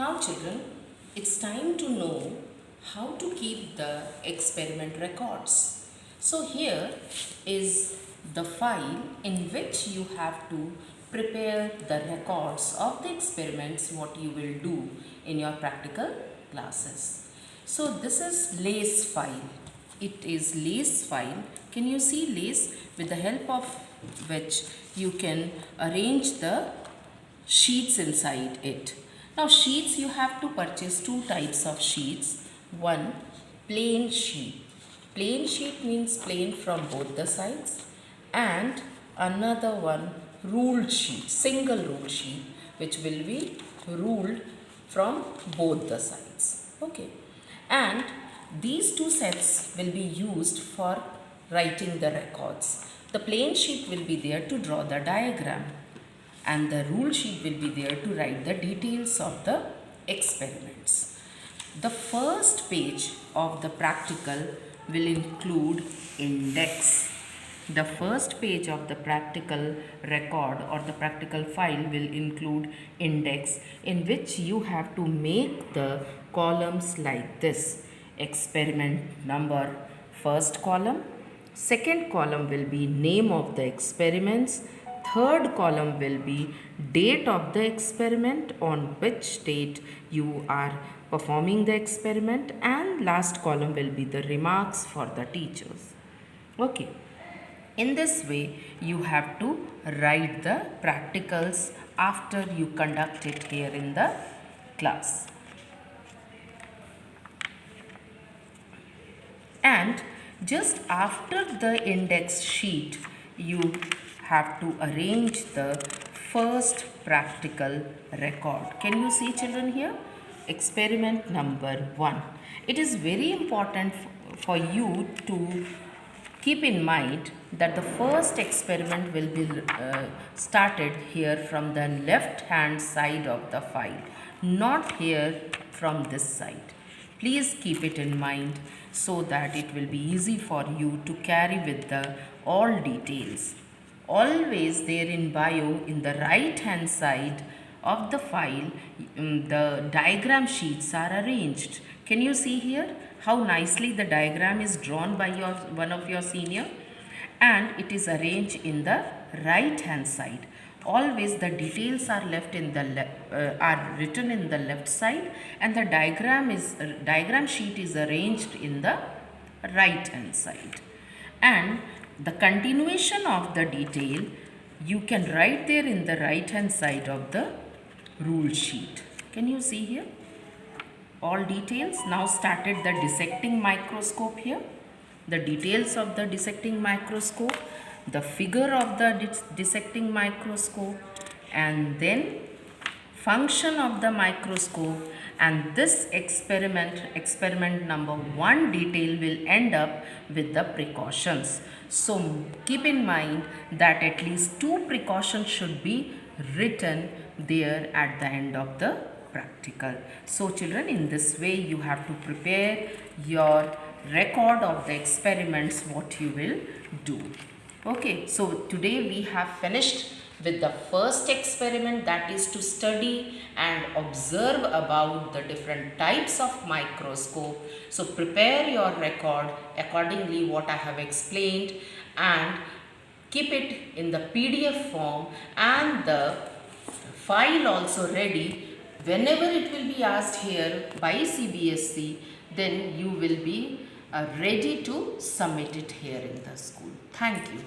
Now children, it's time to know how to keep the experiment records. So here is the file in which you have to prepare the records of the experiments what you will do in your practical classes. So this is LACE file. It is LACE file. Can you see LACE, with the help of which you can arrange the sheets inside it. Now sheets, you have to purchase two types of sheets. One, plain sheet. Plain sheet means plain from both the sides, and another one, ruled sheet, single ruled sheet, which will be ruled from both the sides. Okay, and these two sets will be used for writing the records. The plain sheet will be there to draw the diagram, and the rule sheet will be there to write the details of the experiments. The first page of the practical will include index. The first page of the practical record or the practical file will include index, in which you have to make the columns like this. Experiment number, first column. Second column will be name of the experiments. Third column will be date of the experiment, on which date you are performing the experiment, and last column will be the remarks for the teachers. Okay. In this way, you have to write the practicals after you conduct it here in the class. And just after the index sheet, you have to arrange the first practical record. Can you see children here? Experiment number 1. It is very important for you to keep in mind that the first experiment will be started here from the left hand side of the file, not here from this side. Please keep it in mind so that it will be easy for you to carry with the all details. Always there in bio, in the right hand side of the file, the diagram sheets are arranged. Can you see here how nicely the diagram is drawn by one of your senior? And it is arranged in the right hand side. Always the details are left in the are written in the left side, and the diagram sheet is arranged in the right hand side. And the continuation of the detail you can write there in the right hand side of the rule sheet. Can you see here? All details. Now started the dissecting microscope here. The details of the dissecting microscope, the figure of the dissecting microscope, and then function of the microscope, and this experiment number 1 detail will end up with the precautions. So keep in mind that at least 2 precautions should be written there at the end of the practical. So children, in this way you have to prepare your record of the experiments what you will do. Okay, so today we have finished with the first experiment, that is to study and observe about the different types of microscope. So prepare your record accordingly what I have explained, and keep it in the PDF form and the file also ready. Whenever it will be asked here by CBSE, then you will be ready to submit it here in the school. Thank you.